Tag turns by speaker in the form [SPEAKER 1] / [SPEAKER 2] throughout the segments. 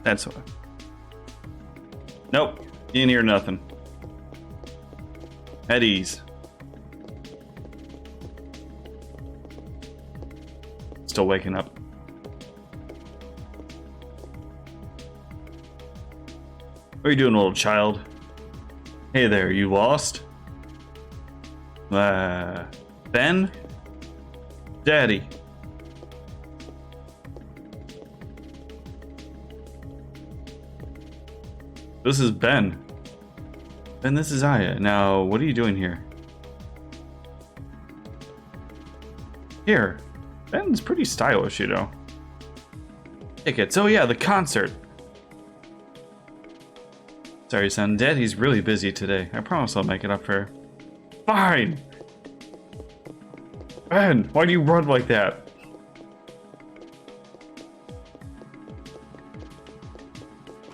[SPEAKER 1] That's what. Nope. You didn't hear nothing. At ease. Still waking up. What are you doing, little child? Hey there, you lost? Ben? Daddy. This is Ben. Ben, this is Aya. Now, what are you doing here? Here. Ben's pretty stylish, you know. Tickets. Oh yeah, the concert. Sorry, son. Daddy's really busy today. I promise I'll make it up for her. Fine! Ben, why do you run like that?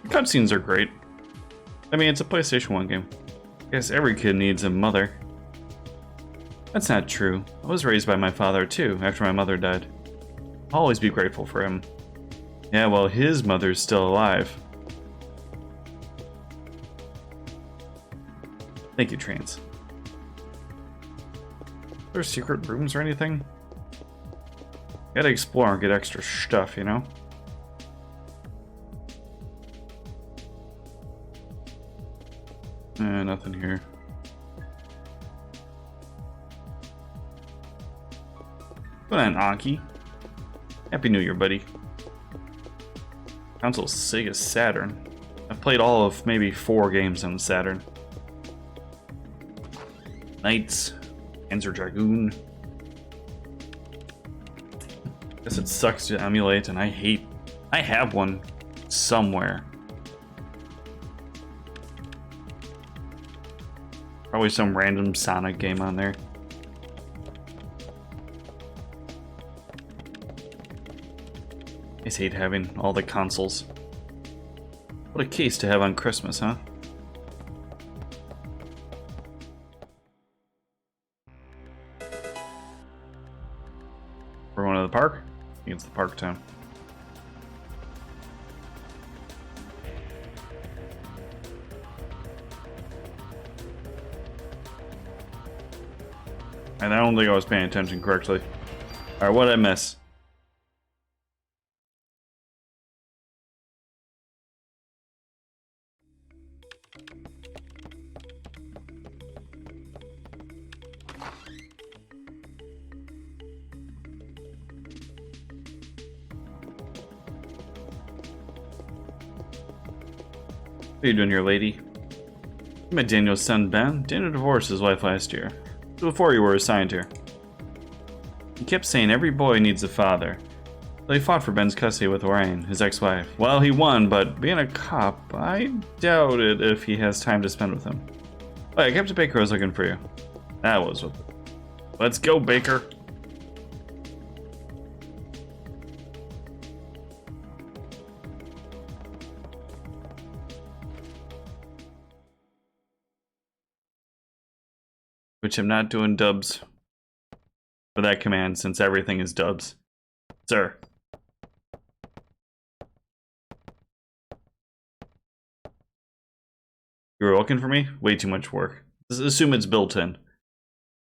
[SPEAKER 1] Cutscenes are great. I mean, it's a PlayStation 1 game. I guess every kid needs a mother. That's not true. I was raised by my father too, after my mother died. I'll always be grateful for him. Yeah, well, his mother's still alive. Thank you, Trans. Are there secret rooms or anything? Gotta explore and get extra stuff, you know? Nothing here. Good on, Anki. Happy New Year, buddy. Console Sega Saturn. I've played all of maybe 4 games on Saturn. Knights, Panzer Dragoon. Guess it sucks to emulate, and I have one somewhere. Probably some random Sonic game on there. I just hate having all the consoles. What a case to have on Christmas, huh? We're going to the park? I think it's the park time. And I don't think I was paying attention correctly. Alright, what did I miss? What are you doing here, lady? I met Daniel's son, Ben. Daniel divorced his wife last year. Before you were assigned here. He kept saying every boy needs a father. So he fought for Ben's custody with Lorraine, his ex-wife. Well, he won, but being a cop, I doubt it if he has time to spend with him. Oh, yeah, Captain Baker was looking for you. That was what... Let's go, Baker. Which I'm not doing dubs for that command since everything is dubs. Sir. You were looking for me? Way too much work. Just assume it's built in.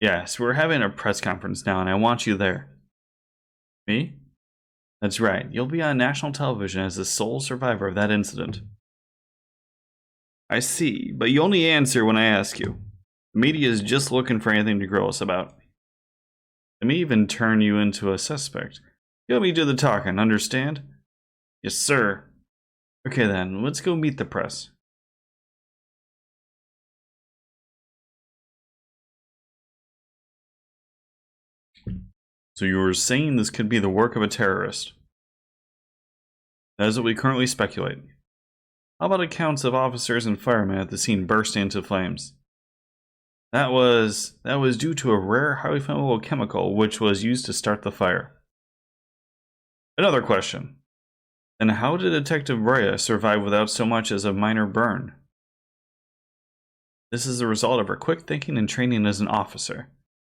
[SPEAKER 1] Yes, we're having a press conference now and I want you there. Me? That's right. You'll be on national television as the sole survivor of that incident. I see, but you only answer when I ask you. The media is just looking for anything to grill us about. They may even turn you into a suspect. You let me do the talking, understand? Yes, sir. Okay then, let's go meet the press. So you were saying this could be the work of a terrorist? That is what we currently speculate. How about accounts of officers and firemen at the scene bursting into flames? That was due to a rare, highly flammable chemical which was used to start the fire. Another question. Then how did Detective Rhea survive without so much as a minor burn? This is the result of her quick thinking and training as an officer.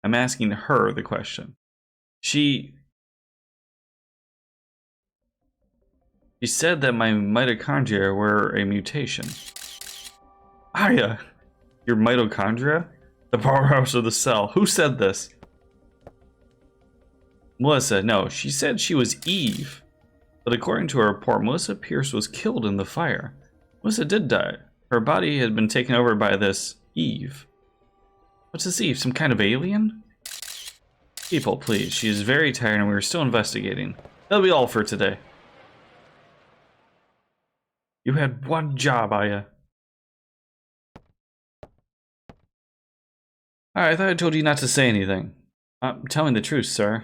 [SPEAKER 1] I'm asking her the question. She said that my mitochondria were a mutation. Aya, your mitochondria? The powerhouse of the cell. Who said this? Melissa, no, she said she was Eve. But according to her report, Melissa Pierce was killed in the fire. Melissa did die. Her body had been taken over by this Eve. What's this Eve? Some kind of alien? People, please. She is very tired and we are still investigating. That'll be all for today. You had one job, Aya. Alright, I thought I told you not to say anything. I'm telling the truth, sir.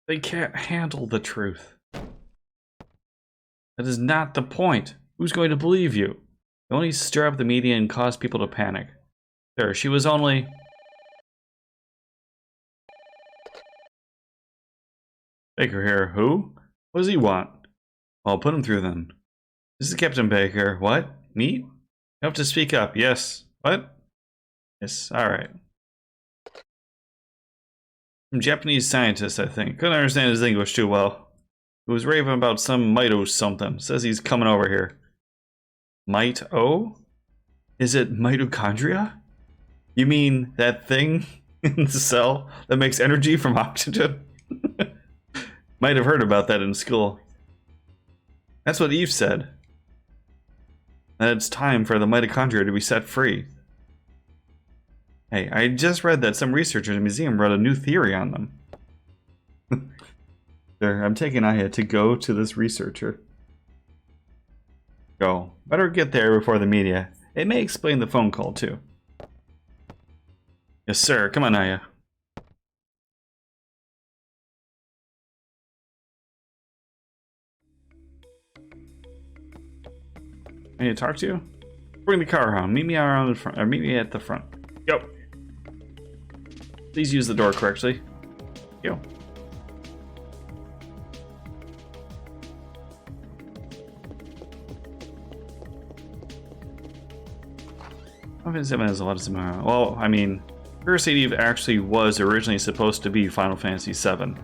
[SPEAKER 1] They can't handle the truth. That is not the point. Who's going to believe you? You only stir up the media and cause people to panic. There, she was only... Baker here. Who? What does he want? Well, put him through then. This is Captain Baker. What? Meat? You have to speak up. Yes. What? Yes. Alright. Some Japanese scientist, I think. Couldn't understand his English too well. He was raving about some mito something. Says he's coming over here. Mito? Is it mitochondria? You mean that thing in the cell that makes energy from oxygen? Might have heard about that in school. That's what Eve said. That it's time for the mitochondria to be set free. Hey, I just read that some researchers in the museum wrote a new theory on them. There, I'm taking Aya to go to this researcher. Go. Better get there before the media. It may explain the phone call, too. Yes, sir. Come on, Aya. I need to talk to you? Bring the car around. Meet me around the front, or meet me at the front. Go. Please use the door correctly. Go. Final Fantasy VII has a lot of similar. Well, I mean, Parasite Eve actually was originally supposed to be Final Fantasy VII,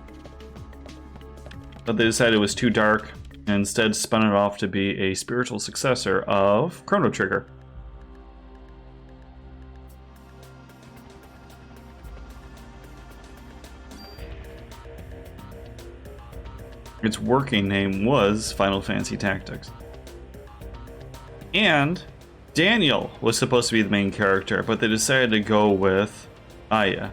[SPEAKER 1] but they decided it was too dark and instead spun it off to be a spiritual successor of Chrono Trigger. Its working name was Final Fantasy Tactics. And Daniel was supposed to be the main character, but they decided to go with Aya.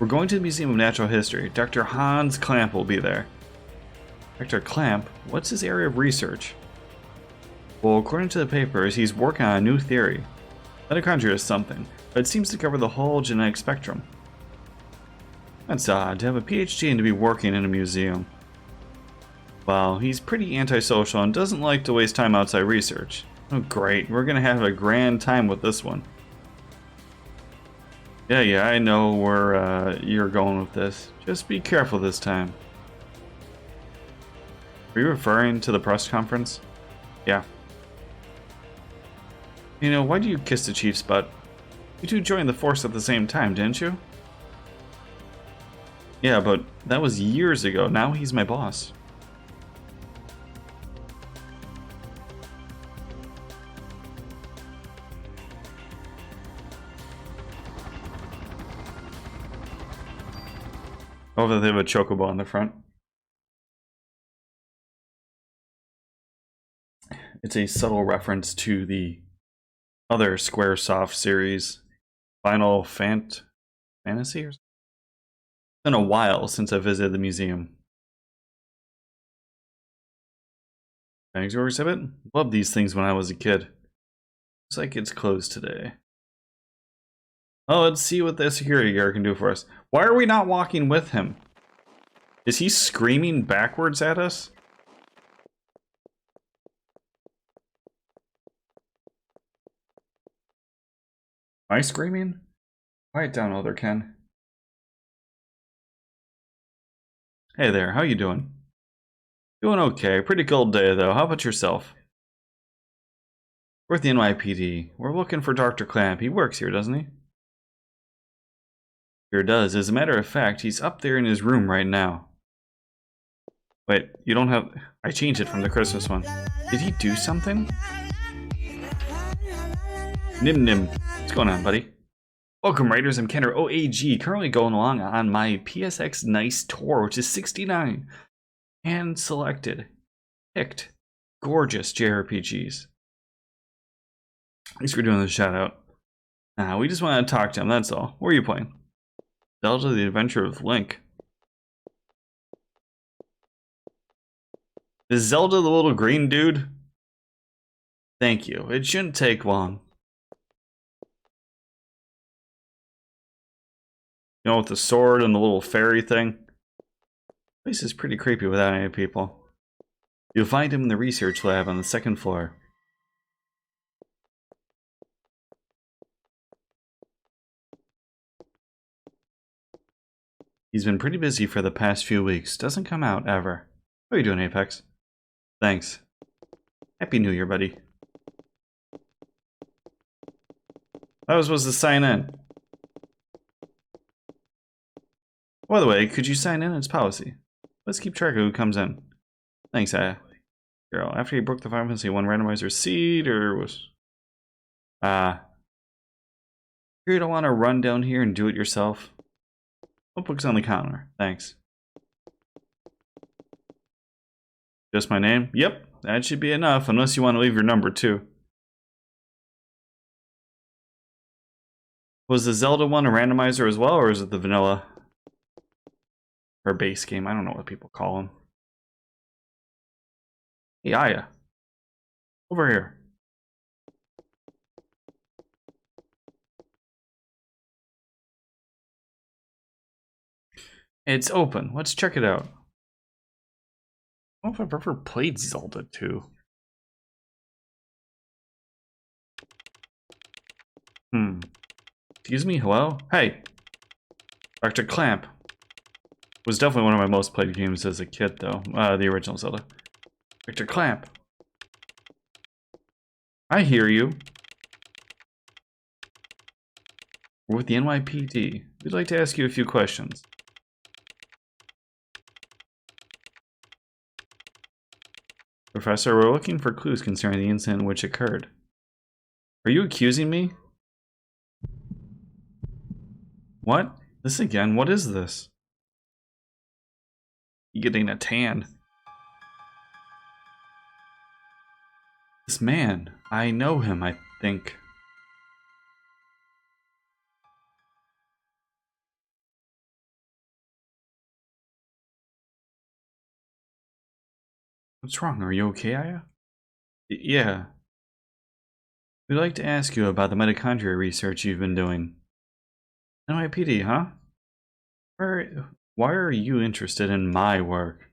[SPEAKER 1] We're going to the Museum of Natural History. Dr. Hans Clamp will be there. Dr. Clamp? What's his area of research? Well, according to the papers, he's working on a new theory. Mitochondria is something, but it seems to cover the whole genetic spectrum. That's odd, to have a PhD and to be working in a museum. Well, he's pretty antisocial and doesn't like to waste time outside research. Oh great, we're gonna have a grand time with this one. Yeah, I know where you're going with this. Just be careful this time. Are you referring to the press conference? Yeah. You know, why do you kiss the chief's butt? You two joined the force at the same time, didn't you? Yeah, but that was years ago. Now he's my boss. Oh, they have a chocobo on the front. It's a subtle reference to the other Squaresoft series, Final Fantasy or something? It's been a while since I visited the museum. Dinosaur exhibit? Loved these things when I was a kid. Looks like it's closed today. Oh, let's see what the security guard can do for us. Why are we not walking with him? Is he screaming backwards at us? Am I screaming? Quiet down, Elder Ken. Hey there, how you doing? Doing okay. Pretty cold day, though. How about yourself? We're at the NYPD. We're looking for Dr. Clamp. He works here, doesn't he? Sure does. As a matter of fact, he's up there in his room right now. Wait, you don't have... I changed it from the Christmas one. Did he do something? Nim Nim. What's going on, buddy? Welcome, Raiders. I'm Kenner OAG, currently going along on my PSX Nice Tour, which is 69. And selected. Picked. Gorgeous JRPGs. Thanks for doing the shout out. We just want to talk to him, that's all. What are you playing? Zelda the Adventure of Link. Is Zelda the little green dude? Thank you. It shouldn't take long. You know, with the sword and the little fairy thing. This place is pretty creepy without any people. You'll find him in the research lab on the second floor. He's been pretty busy for the past few weeks. Doesn't come out, ever. How are you doing, Apex? Thanks. Happy New Year, buddy. I was supposed to sign in. By the way, could you sign in? It's policy. Let's keep track of who comes in. Thanks, Aya. Girl, after you broke the pharmacy, one randomizer seed, or was... You don't want to run down here and do it yourself? Notebook's on the counter. Thanks. Just my name? Yep, that should be enough, unless you want to leave your number, too. Was the Zelda one a randomizer as well, or is it the vanilla? Or base game? I don't know what people call them. Hey, Aya. Over here. It's open. Let's check it out. I don't know if I've ever played Zelda 2. Excuse me? Hello? Hey! Dr. Clamp. Was definitely one of my most played games as a kid, though. The original Zelda. Dr. Clamp. I hear you. We're with the NYPD. We'd like to ask you a few questions. Professor, we're looking for clues concerning the incident which occurred. Are you accusing me? What? This again? What is this? You getting a tan. This man, I know him, I think. What's wrong? Are you okay, Aya? Yeah. We'd like to ask you about the mitochondria research you've been doing. NYPD, huh? Why are you interested in my work?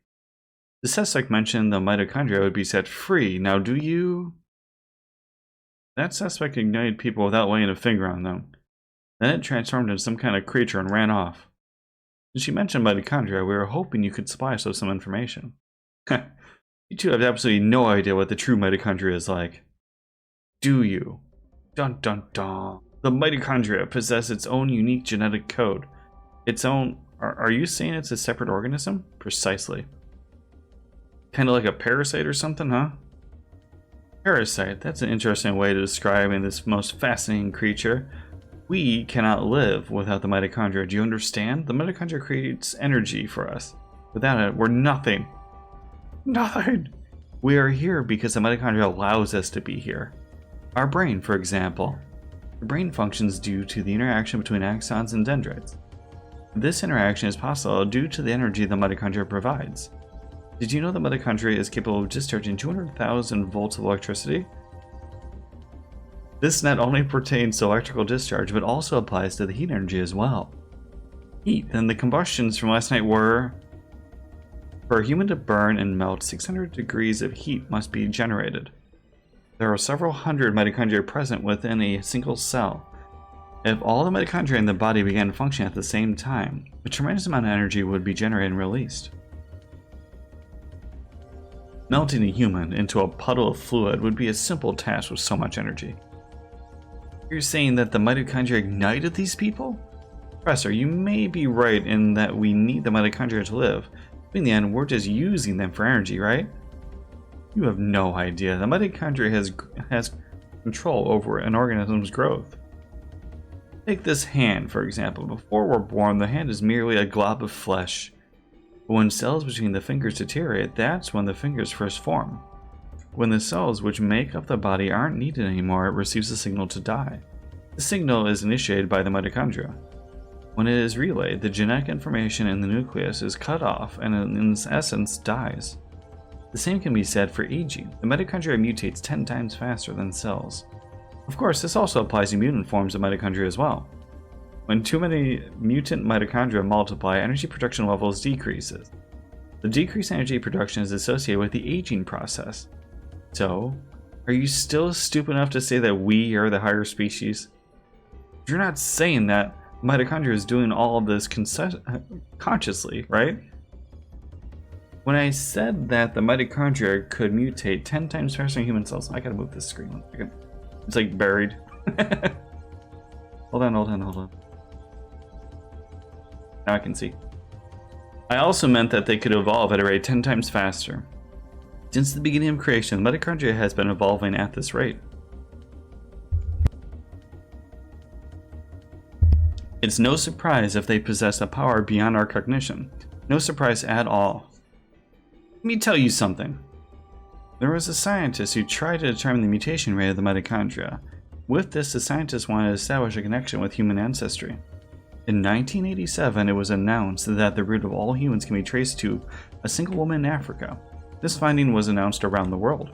[SPEAKER 1] The suspect mentioned the mitochondria would be set free. Now, do you... That suspect ignited people without laying a finger on them. Then it transformed into some kind of creature and ran off. Since you mentioned mitochondria, we were hoping you could supply us with some information. You two have absolutely no idea what the true mitochondria is like. Do you? Dun dun dun. The mitochondria possess its own unique genetic code. Its own... Are you saying it's a separate organism? Precisely. Kind of like a parasite or something, huh? Parasite, that's an interesting way to describe this most fascinating creature. We cannot live without the mitochondria. Do you understand? The mitochondria creates energy for us. Without it, we're nothing. Nothing! We are here because the mitochondria allows us to be here. Our brain, for example. The brain functions due to the interaction between axons and dendrites. This interaction is possible due to the energy the mitochondria provides. Did you know the mitochondria is capable of discharging 200,000 volts of electricity? This not only pertains to electrical discharge, but also applies to the heat energy as well. Heat, then the combustions from last night were... For a human to burn and melt, 600 degrees of heat must be generated. There are several hundred mitochondria present within a single cell. If all the mitochondria in the body began functioning at the same time, a tremendous amount of energy would be generated and released. Melting a human into a puddle of fluid would be a simple task with so much energy. You're saying that the mitochondria ignited these people? Professor, you may be right in that we need the mitochondria to live, In the end, we're just using them for energy, right? You have no idea. The mitochondria has control over an organism's growth. Take this hand, for example. Before we're born, the hand is merely a glob of flesh. But when cells between the fingers deteriorate, that's when the fingers first form. When the cells which make up the body aren't needed anymore, it receives a signal to die. The signal is initiated by the mitochondria. When it is relayed, the genetic information in the nucleus is cut off and in its essence dies. The same can be said for aging. The mitochondria mutates 10 times faster than cells. Of course, this also applies to mutant forms of mitochondria as well. When too many mutant mitochondria multiply, energy production levels decreases. The decreased energy production is associated with the aging process. So, are you still stupid enough to say that we are the higher species? You're not saying that mitochondria is doing all of this consciously, right? When I said that the mitochondria could mutate 10 times faster than human cells, I gotta move this screen 1 second. It's like buried. Hold on. Now I can see. I also meant that they could evolve at a rate 10 times faster. Since the beginning of creation, the mitochondria has been evolving at this rate. It's no surprise if they possess a power beyond our cognition. No surprise at all. Let me tell you something. There was a scientist who tried to determine the mutation rate of the mitochondria. With this, the scientist wanted to establish a connection with human ancestry. In 1987, it was announced that the root of all humans can be traced to a single woman in Africa. This finding was announced around the world.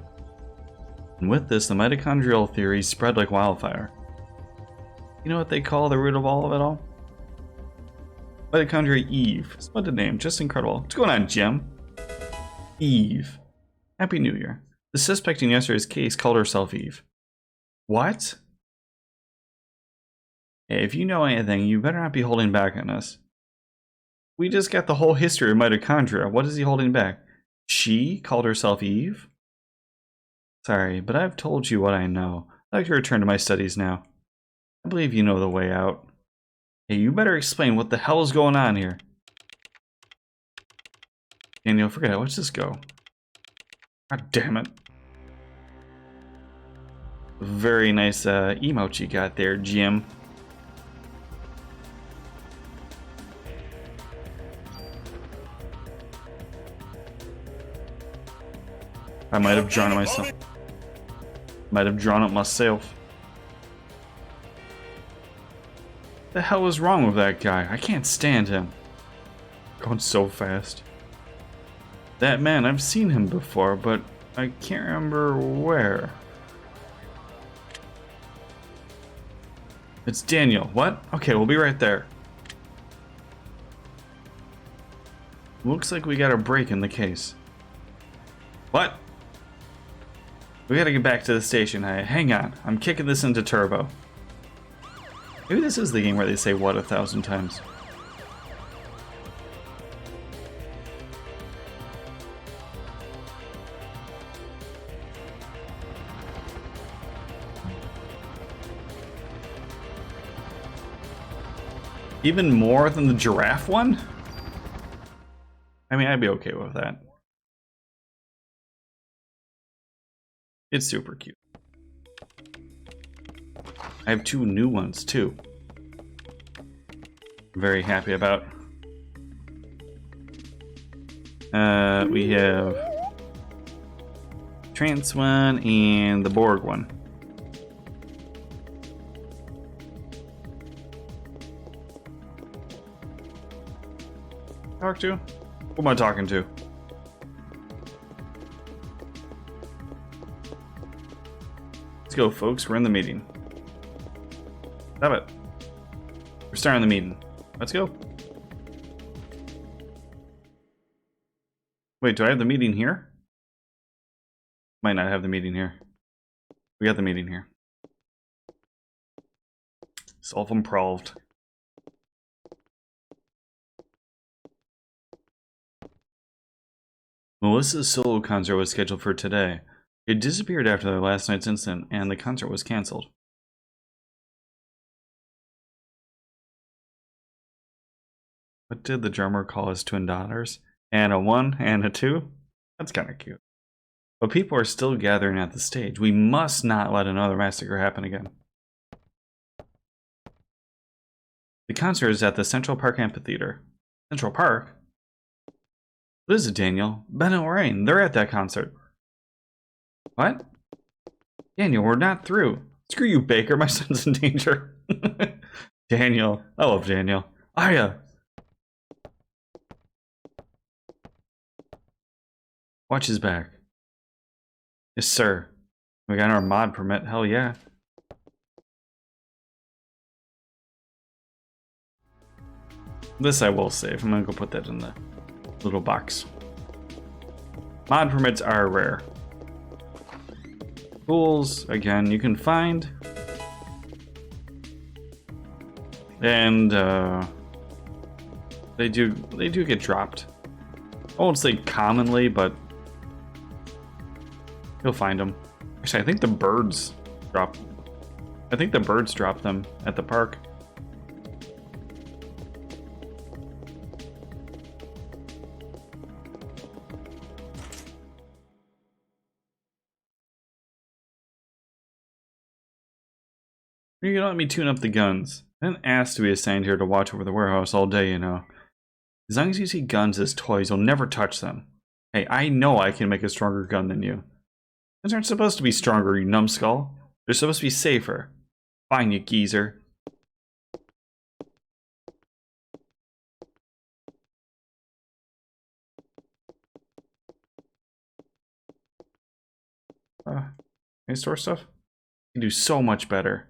[SPEAKER 1] And with this, the mitochondrial theory spread like wildfire. You know what they call the root of all of it all? Mitochondria Eve. Splendid name, just incredible. What's going on, Jim? Eve. Happy New Year. The suspect in yesterday's case called herself Eve. What? Hey, if you know anything, you better not be holding back on us. We just got the whole history of mitochondria. What is he holding back? She called herself Eve? Sorry, but I've told you what I know. I'd like to return to my studies now. I believe you know the way out. Hey, you better explain what the hell is going on here. Daniel, forget it. Let's just go. God damn it. Very nice emote you got there, Jim. I might have drawn it myself. Might have drawn it myself. The hell is wrong with that guy? I can't stand him. Going so fast. That man, I've seen him before, but I can't remember where. It's Daniel. What? Okay, we'll be right there. Looks like we got a break in the case. What? We gotta get back to the station. Hang on. I'm kicking this into turbo. Maybe this is the game where they say what 1,000 times. Even more than the giraffe one? I mean, I'd be okay with that. It's super cute. I have 2 new ones too. Very happy about. We have Trance one and the Borg one. Talk to? Who am I talking to? Let's go, folks. We're in the meeting. Stop it. We're starting the meeting. Let's go. Wait, do I have the meeting here? Might not have the meeting here. We got the meeting here. Self-improved. Melissa's solo concert was scheduled for today. It disappeared after last night's incident, and the concert was cancelled. What did the drummer call his twin daughters? And a 1 and a 2. That's kind of cute. But people are still gathering at the stage. We must not let another massacre happen again. The concert is at the Central Park Amphitheater. Central Park? What is it, Daniel? Ben and Lorraine, they're at that concert. What? Daniel, we're not through. Screw you, Baker. My son's in danger. Daniel. I love Daniel. Aya. Watch his back. Yes, sir. We got our mod permit. Hell yeah. This I will save. I'm gonna go put that in the little box. Mod permits are rare. Tools, again, you can find. And they do get dropped. I won't say commonly, but you'll find them. Actually, I think the birds drop. I think the birds drop them at the park. You're gonna let me tune up the guns. I didn't ask to be assigned here to watch over the warehouse all day, you know. As long as you see guns as toys, you'll never touch them. Hey, I know I can make a stronger gun than you. Guns aren't supposed to be stronger, you numbskull. They're supposed to be safer. Fine, you geezer. Can I store stuff? I can do so much better.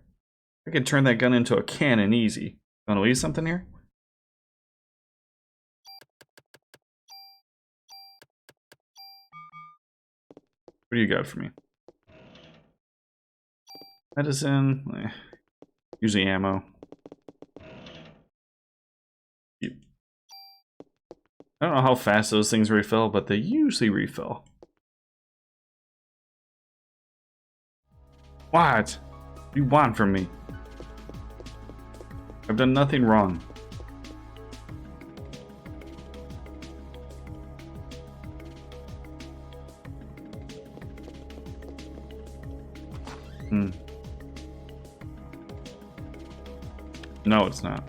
[SPEAKER 1] I could turn that gun into a cannon easy. Want to leave something here? What do you got for me? Medicine. Usually ammo. I don't know how fast those things refill, but they usually refill. What? What do you want from me? I've done nothing wrong. No, it's not.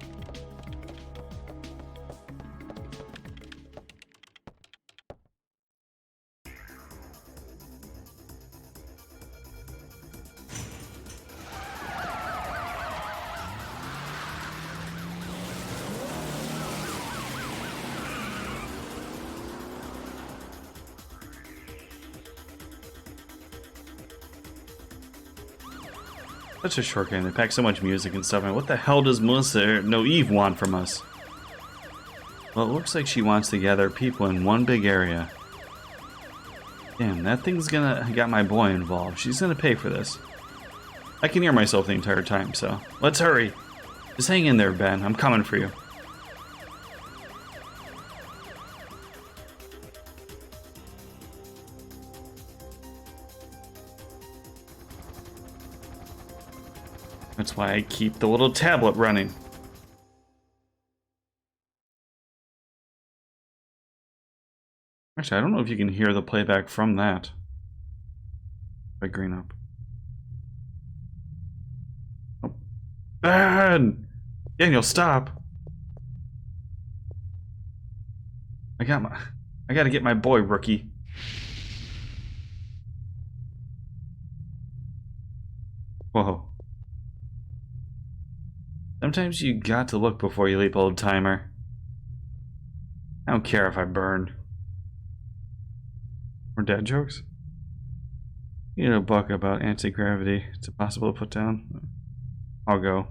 [SPEAKER 1] Such a short game. They pack so much music and stuff. And what the hell does Melissa no Eve want from us? Well, it looks like she wants to gather people in one big area. Damn, that thing's got my boy involved. She's gonna pay for this. I can hear myself the entire time, so let's hurry. Just hang in there, Ben. I'm coming for you. That's why I keep the little tablet running. Actually, I don't know if you can hear the playback from that. If I green up. Oh. Ben! Daniel, stop! I gotta get my boy, rookie. Whoa. Sometimes you got to look before you leap, old timer. I don't care if I burn. More dad jokes? You need a book about anti-gravity. It's impossible to put down. I'll go.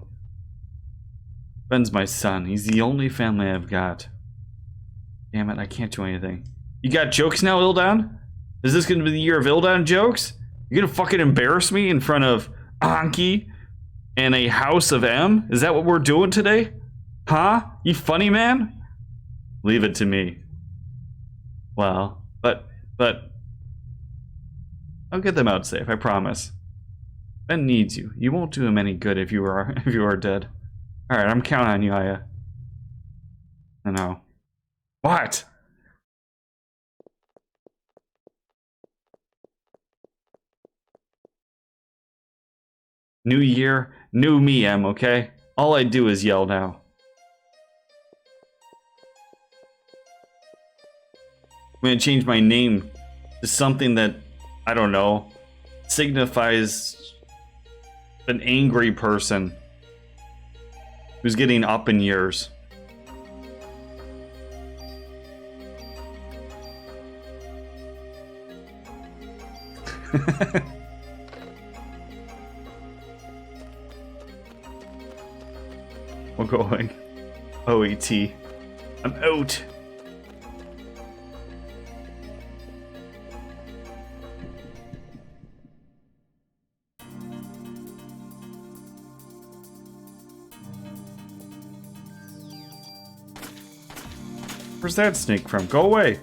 [SPEAKER 1] Ben's my son. He's the only family I've got. Damn it, I can't do anything. You got jokes now, Ildon? Is this gonna be the year of Ildon jokes? You're gonna fucking embarrass me in front of Anki and a house of M? Is that what we're doing today? Huh? You funny man? Leave it to me. Well, but I'll get them out safe, I promise. Ben needs you. You won't do him any good if you are dead. Alright, I'm counting on you, Aya. I know. What? New year, new me, Em, okay? All I do is yell now. I'm gonna change my name to something that, I don't know, signifies an angry person who's getting up in years. We're going OET. I'm out. Where's that snake from? Go away.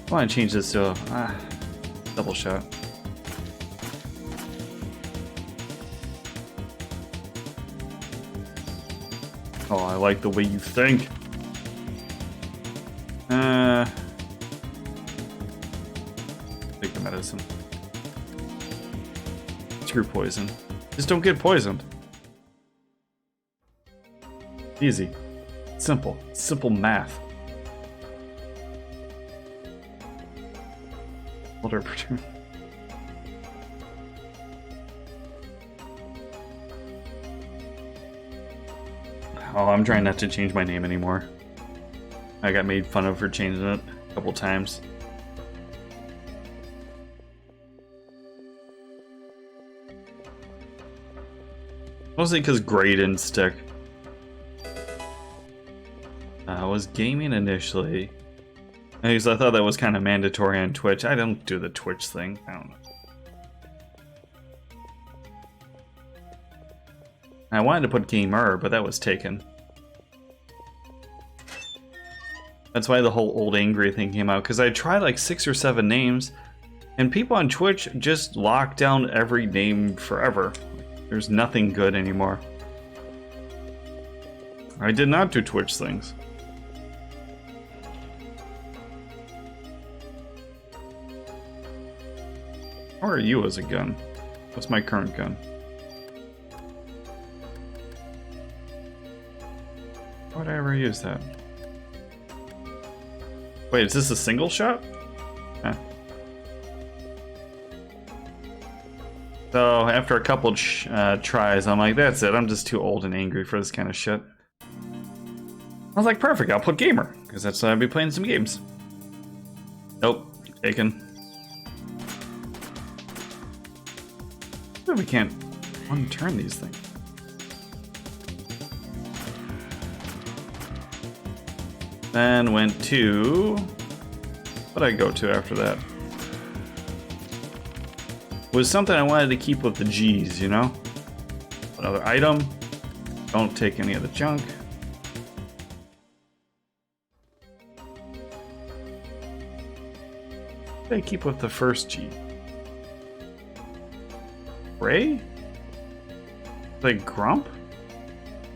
[SPEAKER 1] I want to change this to double shot. Oh, I like the way you think. Take the medicine. Screw poison. Just don't get poisoned. Easy. Simple. Simple math. Older. Oh, I'm trying not to change my name anymore. I got made fun of for changing it a couple times. Mostly because gray didn't stick. I was gaming initially. Because I thought that was kind of mandatory on Twitch. I don't do the Twitch thing. I don't know. I wanted to put gamer, but that was taken. That's why the whole old angry thing came out. Because I tried like 6 or 7 names. And people on Twitch just lock down every name forever. There's nothing good anymore. I did not do Twitch things. How are you as a gun? What's my current gun? Why would I ever use that? Wait, is this a single shot? Huh. So after a couple tries, I'm like, that's it. I'm just too old and angry for this kind of shit. I was like, perfect. I'll put gamer because that's why I'll be playing some games. Nope, taken. We can't unturn these things. Then went to... What did I go to after that? Was something I wanted to keep with the G's, you know? Another item. Don't take any of the junk. What did I keep with the first G? Ray? Like Grump?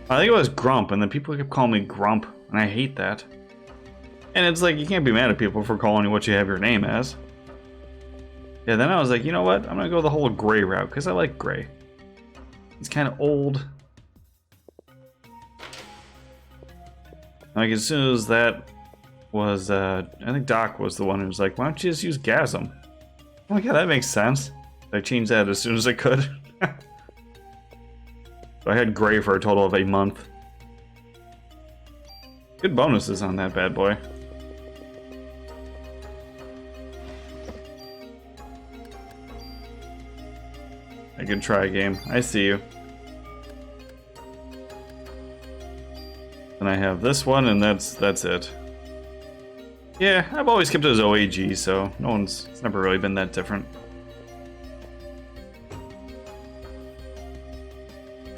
[SPEAKER 1] I think it was Grump, and then people kept calling me Grump, and I hate that. And it's like, you can't be mad at people for calling you what you have your name as. Yeah, then I was like, you know what? I'm gonna go the whole gray route, because I like gray. It's kind of old. Like, as soon as that was, I think Doc was the one who was like, why don't you just use Gasm? I'm like, yeah, that makes sense. I changed that as soon as I could. So I had gray for a total of a month. Good bonuses on that bad boy. I can try a game. I see you. And I have this one, and that's it. Yeah, I've always kept it as OAG, so it's never really been that different.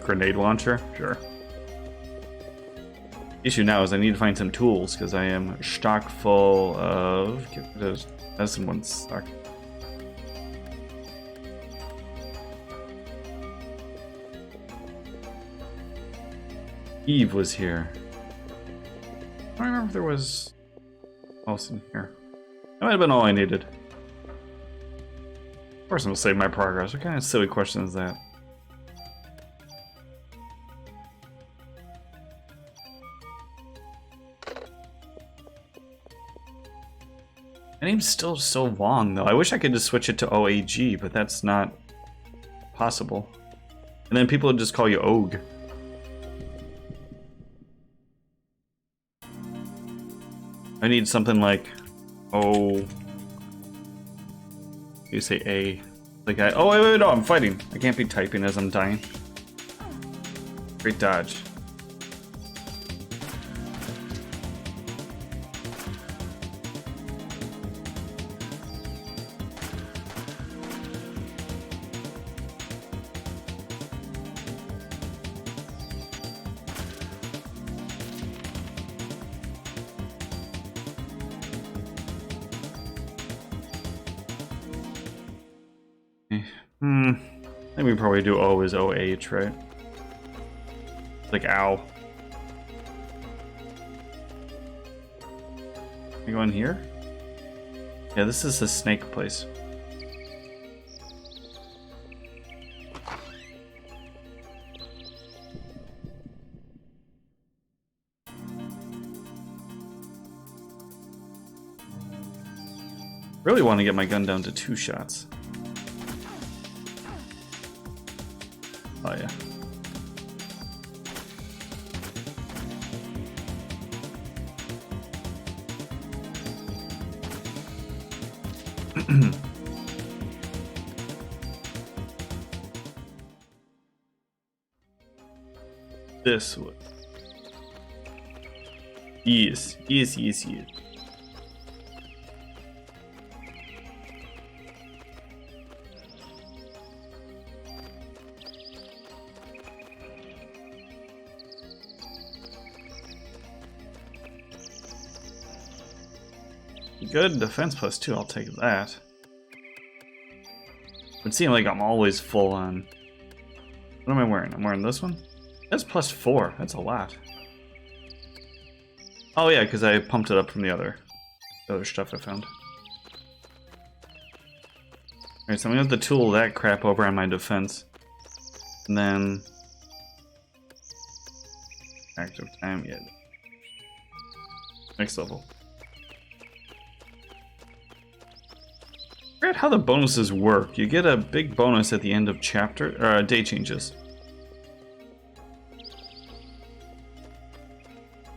[SPEAKER 1] Grenade launcher? Sure. Issue now is I need to find some tools because I am stock full of... That's in one stock. Eve was here. I don't remember if there was... else in here? That might have been all I needed. Of course I'm gonna save my progress. What kind of silly question is that? My name's still so long, though. I wish I could just switch it to OAG, but that's not possible. And then people would just call you Og. I need something like O. You say A. Like I. Oh wait, no! I'm fighting. I can't be typing as I'm dying. Great dodge. I think we probably do O as OH, right? Like ow. Can I go in here? Yeah, this is the snake place. Really want to get my gun down to 2 shots. Oh yeah. This one. Yes. Good defense +2, I'll take that. It seems like I'm always full on. What am I wearing? I'm wearing this one? That's +4, that's a lot. Oh yeah, because I pumped it up from the other stuff I found. Alright, so I'm gonna have to tool that crap over on my defense. And then... active time, yeah. Next level. I forget how the bonuses work. You get a big bonus at the end of chapter, day changes.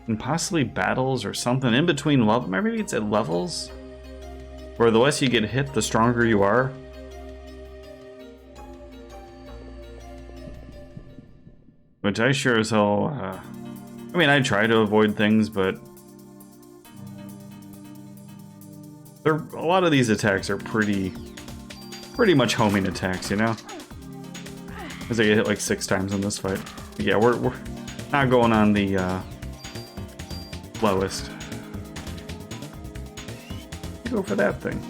[SPEAKER 1] And possibly battles or something in between level. Maybe it's at levels where the less you get hit, the stronger you are. Which I sure as hell. I mean, I try to avoid things, but a lot of these attacks are pretty much homing attacks, you know? Because I get hit like 6 times in this fight. But yeah, we're not going on the lowest. Go for that thing.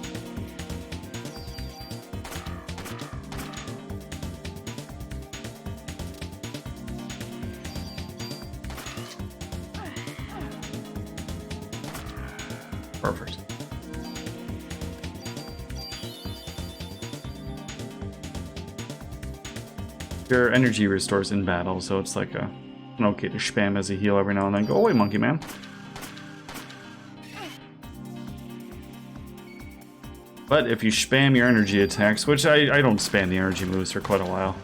[SPEAKER 1] Perfect. Your energy restores in battle, so it's like an okay to spam as a heal every now and then. Go away, monkey man. But if you spam your energy attacks, which I don't spam the energy moves for quite a while.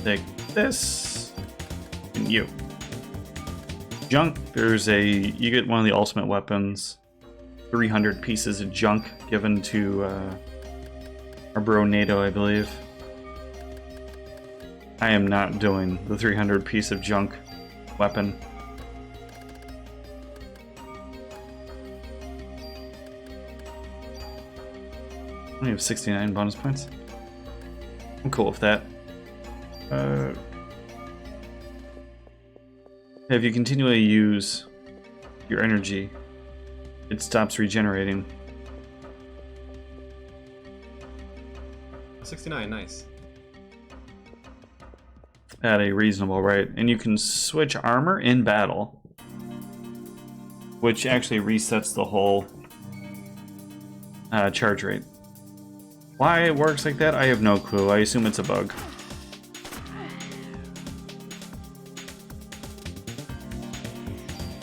[SPEAKER 1] Take this, and you. Junk, you get one of the ultimate weapons. 300 pieces of junk given to our bro NATO, I believe. I am not doing the 300 piece of junk weapon. I only have 69 bonus points. I'm cool with that. If you continually use your energy, it stops regenerating.
[SPEAKER 2] 69, nice.
[SPEAKER 1] at a reasonable rate. And you can switch armor in battle, which actually resets the whole charge rate. Why it works like that, I have no clue. I assume it's a bug.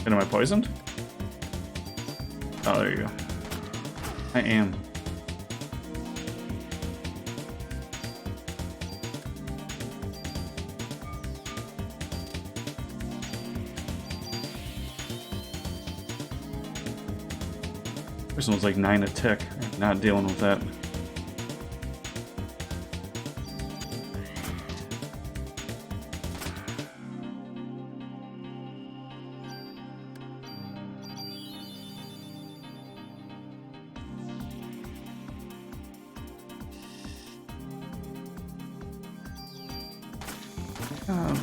[SPEAKER 1] And am I poisoned? Oh, there you go. I am. This one's like 9 a tick. I'm not dealing with that.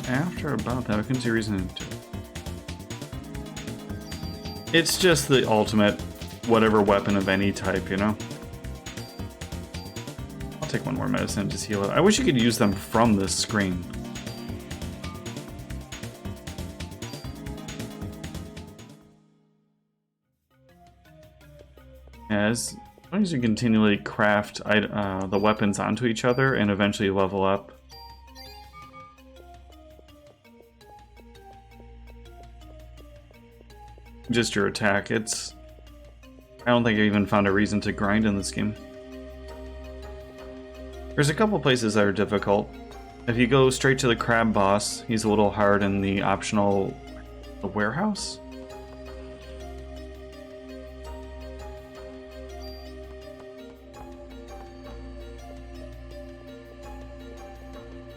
[SPEAKER 1] After about that, I couldn't see a reason to. It's just the ultimate whatever weapon of any type, you know? I'll take one more medicine to heal it. I wish you could use them from this screen. As long as you continually craft the weapons onto each other and eventually level up. Just your attack, I don't think I even found a reason to grind in this game. There's a couple places that are difficult. If you go straight to the crab boss, he's a little hard in the optional warehouse.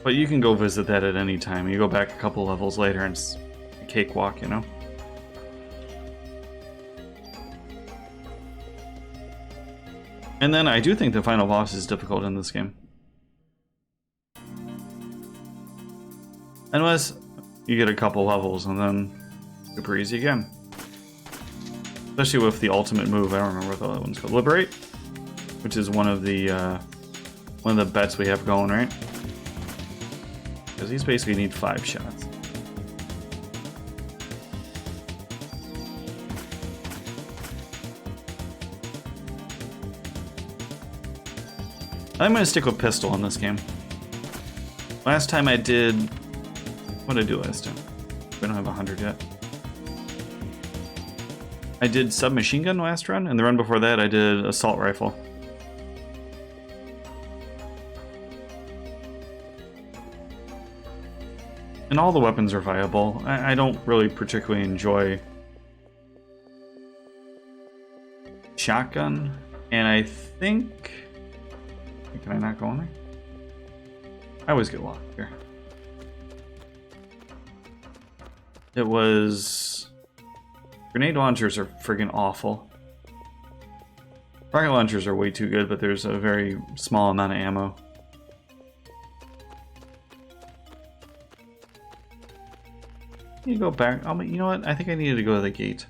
[SPEAKER 1] But you can go visit that at any time. You go back a couple levels later and it's a cakewalk, you know? And then I do think the final boss is difficult in this game. Unless you get a couple levels and then super easy again. Especially with the ultimate move, I don't remember what the other one's called. Liberate? Which is one of the bets we have going, right? Because these basically need 5 shots. I'm gonna stick with pistol in this game. Last time I did... What did I do last time? We don't have 100 yet. I did submachine gun last run, and the run before that I did assault rifle. And all the weapons are viable. I don't really particularly enjoy shotgun, and I think... Can I not go in there? I always get locked here. It was... Grenade launchers are friggin' awful. Rocket launchers are way too good, but there's a very small amount of ammo. You go back. You know what? I think I needed to go to the gate.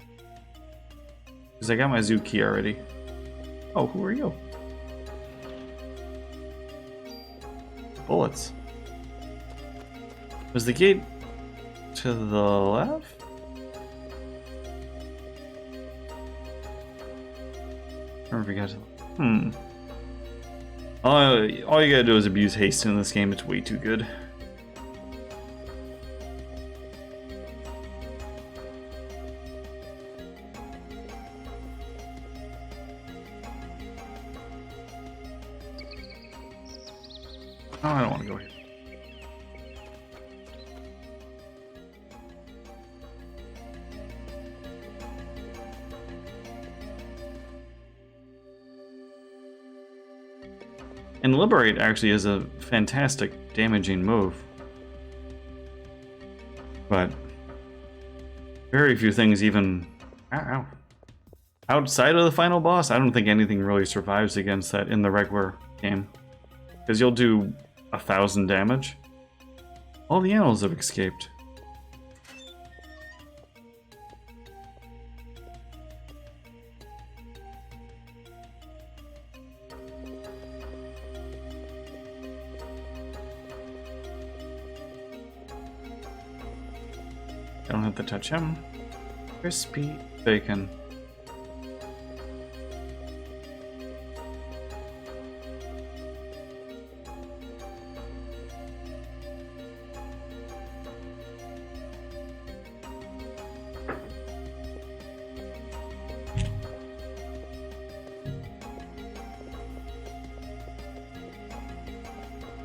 [SPEAKER 1] Because I got my zoo key already. Oh, who are you? Bullets. Was the gate to the left? I remember if you got to... All you gotta do is abuse haste in this game. It's way too good. Oh, I don't want to go here. And Liberate actually is a fantastic damaging move. But very few things even... Ow. Outside of the final boss, I don't think anything really survives against that in the regular game. Because you'll do 1,000 damage. All the animals have escaped. I don't have to touch him. Crispy bacon.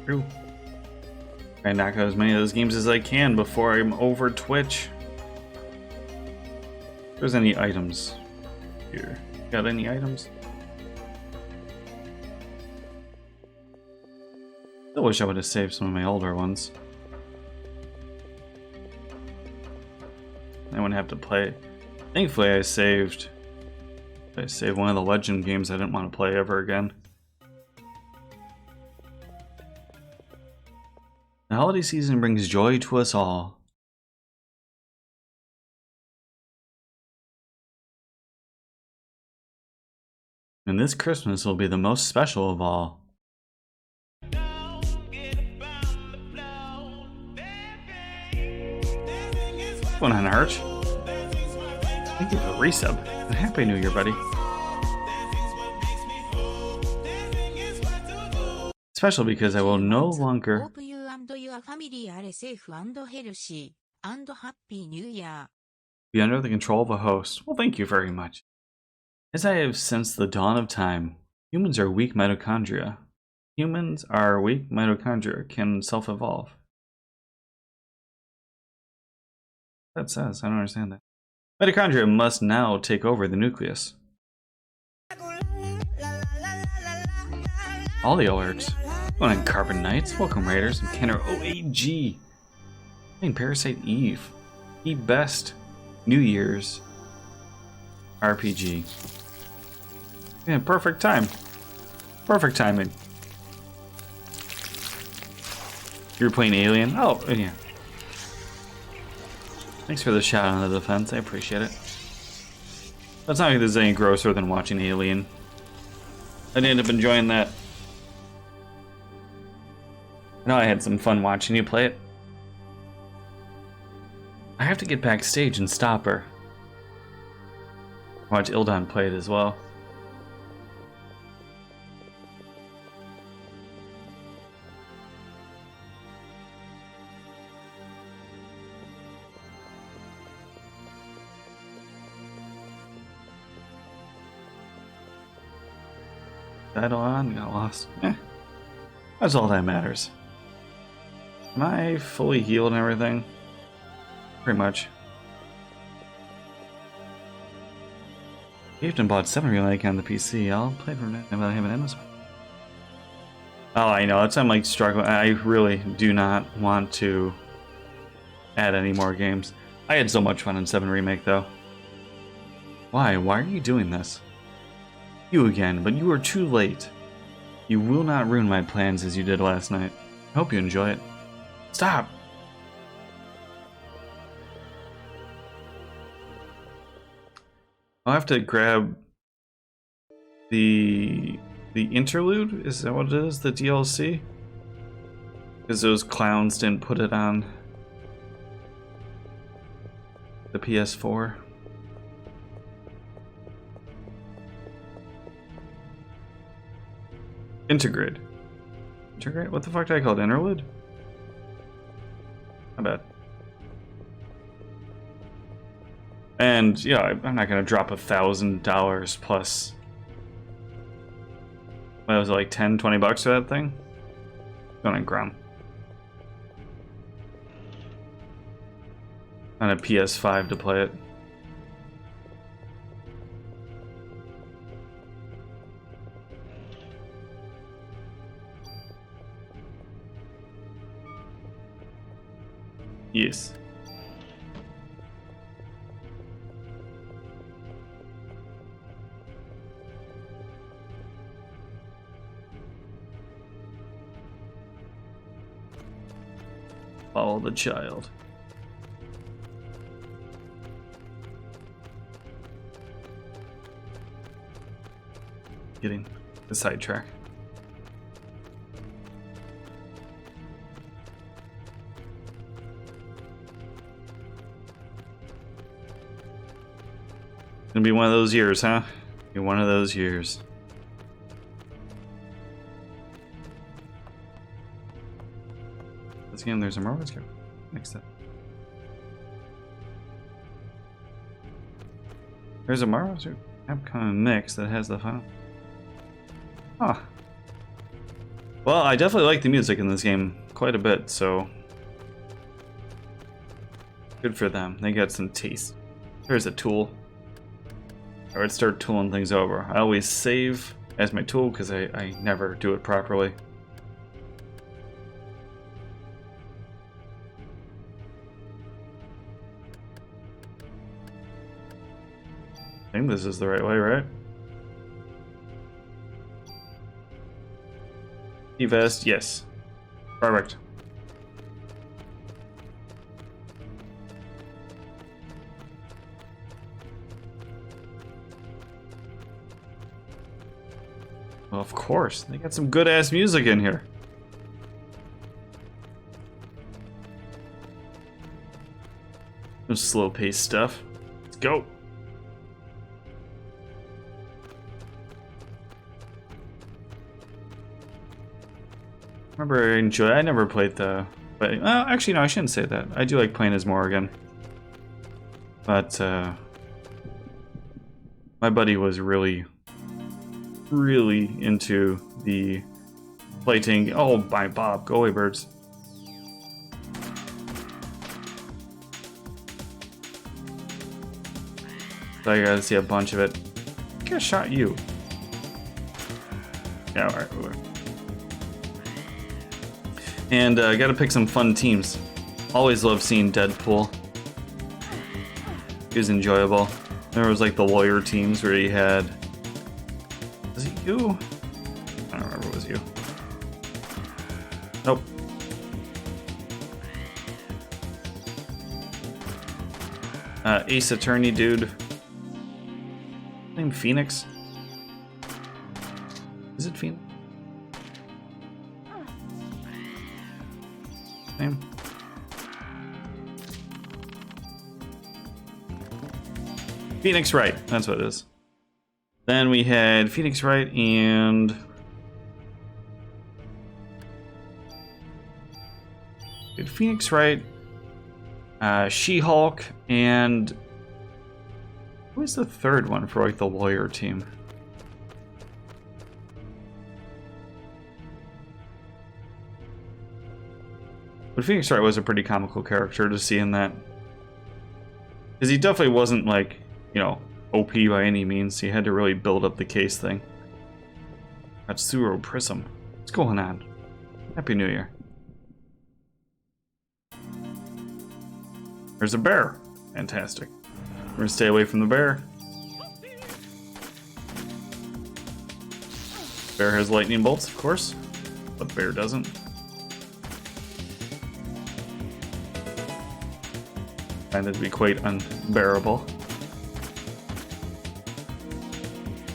[SPEAKER 1] True. I knock out as many of those games as I can before I'm over Twitch. If there's any items here. Got any items? I wish I would have saved some of my older ones. I wouldn't have to play. Thankfully, I saved one of the Legend games I didn't want to play ever again. The holiday season brings joy to us all. And this Christmas will be the most special of all. What's going on, Arch? Thank you for the resub. And Happy New Year, buddy. Special because I will no longer...
[SPEAKER 2] Hope you and your family are safe and healthy, and Happy New Year.
[SPEAKER 1] Be under the control of a host. Well, thank you very much. As I have since the dawn of time, humans are weak mitochondria. Humans are weak mitochondria, can self-evolve. That says, I don't understand that. Mitochondria must now take over the nucleus. All the alerts. Going on Carbon Knights, welcome Raiders, and Kenner OAG. Playing Parasite Eve. The best New Year's RPG. Yeah, perfect time. Perfect timing. You were playing Alien? Oh, yeah. Thanks for the shout on the defense, I appreciate it. That's not like there's any grosser than watching Alien. I ended up enjoying that. I know I had some fun watching you play it. I have to get backstage and stop her. Watch Ildon play it as well. Battle on, got lost. That's all that matters. Am I fully healed and everything? Pretty much. Even bought 7 Remake on the PC. I'll play for a minute without having in this one. Oh, I know. That's I'm like struggling. I really do not want to add any more games. I had so much fun in 7 Remake though. Why? Why are you doing this? You again, but you are too late. You will not ruin my plans as you did last night. I hope you enjoy it. Stop! I'll have to grab the interlude? Is that what it is? The DLC? Because those clowns didn't put it on the PS4. Integrate. Integrate? What the fuck did I call it? Interlude? My bad. And yeah, I'm not gonna drop $1,000 plus. What was it, like 10, 20 bucks for that thing? Going on Grum. On a PS5 to play it. Yes. Follow the child. Getting the sidetrack. Gonna be one of those years, huh? Be one of those years. This game, there's a more. Let's go next up. There's a Marvel Capcom mix that has the final. Huh. Well, I definitely like the music in this game quite a bit, so good for them. They got some taste. There's a tool. I would start tooling things over. I always save as my tool because I never do it properly. I think this is the right way, right? E-Vest, yes. Perfect. Well, of course. They got some good-ass music in here. Some slow-paced stuff. Let's go. I never played the, but well, actually no, I shouldn't say that. I do like playing as Morrigan, but my buddy was really into the fighting. Oh, my Bob, go away, birds. So I gotta see a bunch of it. I think I shot you. Yeah, all right. And gotta pick some fun teams. Always love seeing Deadpool. It was enjoyable. There was like the lawyer teams where he had. Was it you? I don't remember. It was you. Nope. Ace Attorney dude. Name Phoenix. Is it Phoenix? Name? Phoenix Wright, that's what it is. Then we had Phoenix Wright and Phoenix Wright, She-Hulk, and who was the third one for like the lawyer team? But Phoenix Wright was a pretty comical character to see in that. Because he definitely wasn't like, you know, OP by any means. He had to really build up the case thing. Atsuro Prism. What's going on? Happy New Year. There's a bear. Fantastic. We're gonna stay away from the bear. Bear has lightning bolts, of course. But bear doesn't. Find it to be quite unbearable.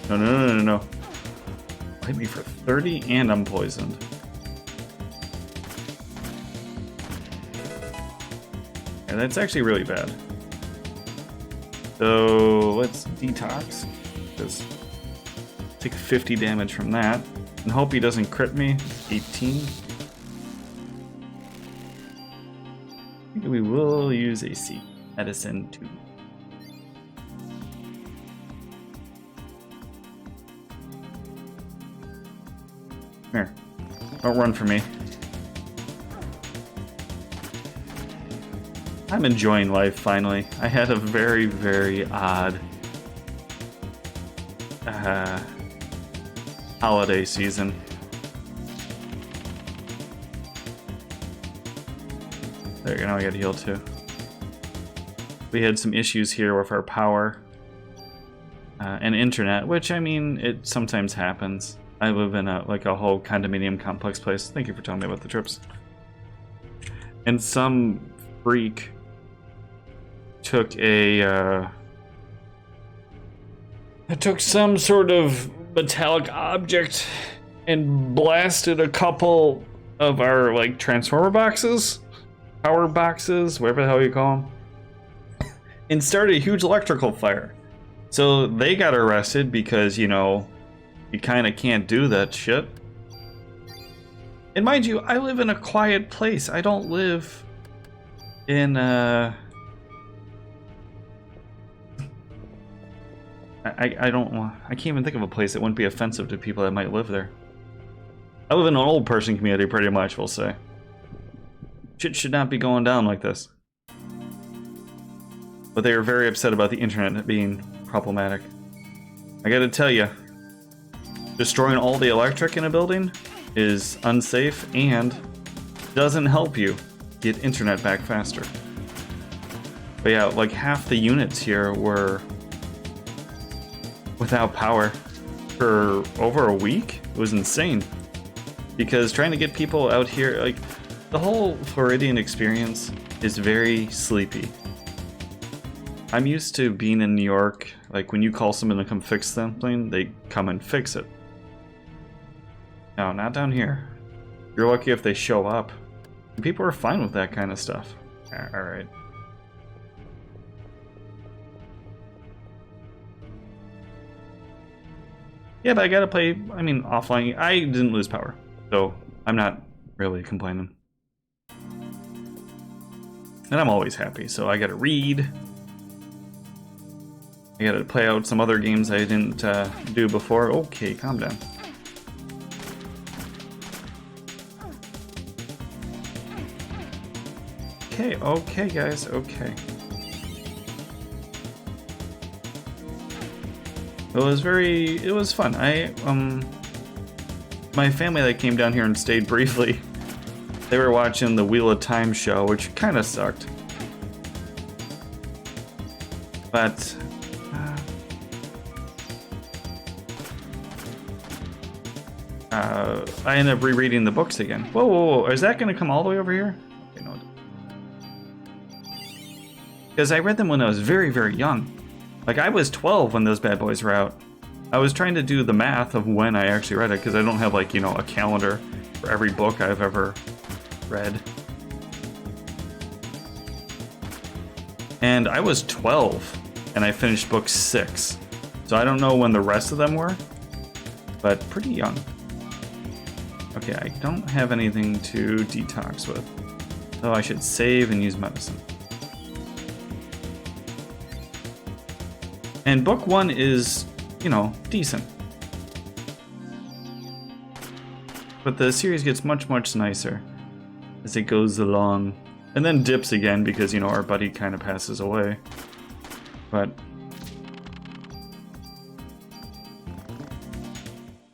[SPEAKER 1] No. Hit me for 30 and I'm poisoned. And that's actually really bad. So let's detox. Just take 50 damage from that. And hope he doesn't crit me. 18. I think we will use a C. Medicine 2. Here. Don't run for me. I'm enjoying life finally. I had a very, very odd holiday season. There you go, now I gotta heal too. We had some issues here with our power and internet, which I mean, it sometimes happens. I live in a whole condominium complex place. Thank you for telling me about the trips. And some freak took some sort of metallic object and blasted a couple of our like transformer boxes, power boxes, whatever the hell you call them, and started a huge electrical fire. So they got arrested because, you know, you kind of can't do that shit. And mind you, I live in a quiet place. I don't live in, I can't even think of a place that wouldn't be offensive to people that might live there. I live in an old person community, pretty much, we'll say. Shit should not be going down like this. But they are very upset about the internet being problematic. I gotta tell you, destroying all the electric in a building is unsafe and doesn't help you get internet back faster. But yeah, like half the units here were without power for over a week. It was insane. Because trying to get people out here, like, the whole Floridian experience is very sleepy. I'm used to being in New York, like when you call someone to come fix something, they come and fix it. No, not down here. You're lucky if they show up. People are fine with that kind of stuff. Alright. Yeah, but I gotta play, I mean, offline. I didn't lose power, so I'm not really complaining. And I'm always happy, so I gotta read. I gotta play out some other games I didn't do before. Okay, calm down. Okay, guys, okay. It was fun. My family that came down here and stayed briefly, they were watching the Wheel of Time show, which kind of sucked. But I ended up rereading the books again. Whoa, is that going to come all the way over here? Okay, no. Because I read them when I was very, very young. Like, I was 12 when those bad boys were out. I was trying to do the math of when I actually read it, because I don't have, like, you know, a calendar for every book I've ever read. And I was 12, and I finished book 6. So I don't know when the rest of them were, but pretty young. Okay, I don't have anything to detox with, so I should save and use medicine. And book 1 is, you know, decent. But the series gets much, much nicer as it goes along. And then dips again because, you know, our buddy kind of passes away. But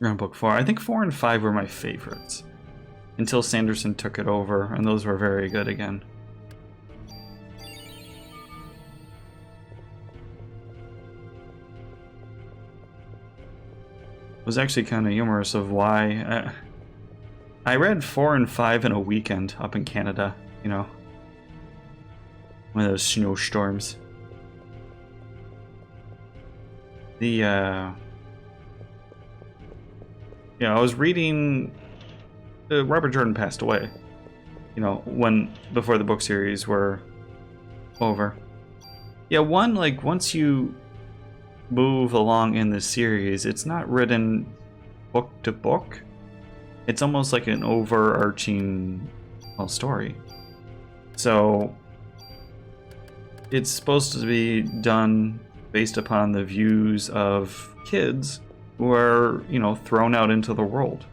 [SPEAKER 1] we're on book 4. I think 4 and 5 were my favorites. Until Sanderson took it over, and those were very good again. It was actually kind of humorous of why I read 4 and 5 in a weekend up in Canada, you know, one of those snowstorms. I was reading, Robert Jordan passed away, you know, before the book series were over. Yeah, like, once you move along in the series, it's not written book to book. It's almost like an overarching, well, story. So it's supposed to be done based upon the views of kids who are, you know, thrown out into the world.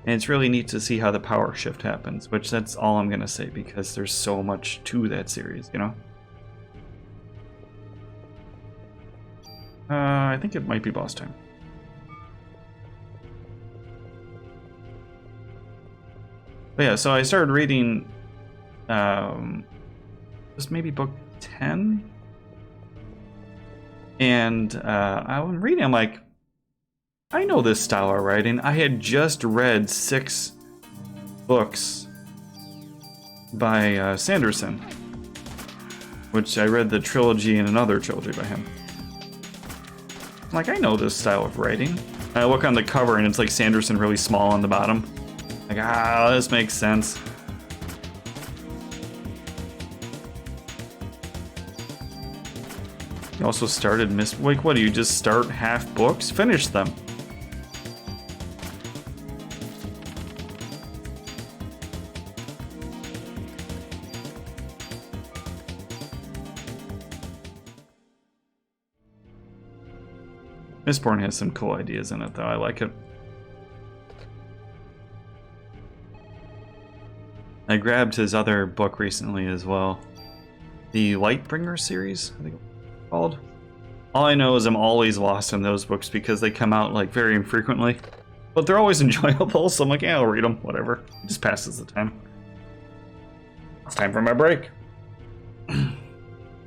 [SPEAKER 1] And it's really neat to see how the power shift happens, which that's all I'm gonna say because there's so much to that series, you know? I think it might be boss time. But yeah, so I started reading, just maybe book 10? And I'm reading, I'm like, I know this style of writing. I had just read 6 books by Sanderson, which I read the trilogy and another trilogy by him. I'm like, I know this style of writing. And I look on the cover and it's like Sanderson really small on the bottom. Like, this makes sense. You also started Wait, what do you just start half books? Finish them. Mistborn has some cool ideas in it, though. I like it. I grabbed his other book recently as well. The Lightbringer series, I think it's called. All I know is I'm always lost in those books because they come out like very infrequently. But they're always enjoyable, so I'm like, yeah, I'll read them, whatever. It just passes the time. It's time for my break.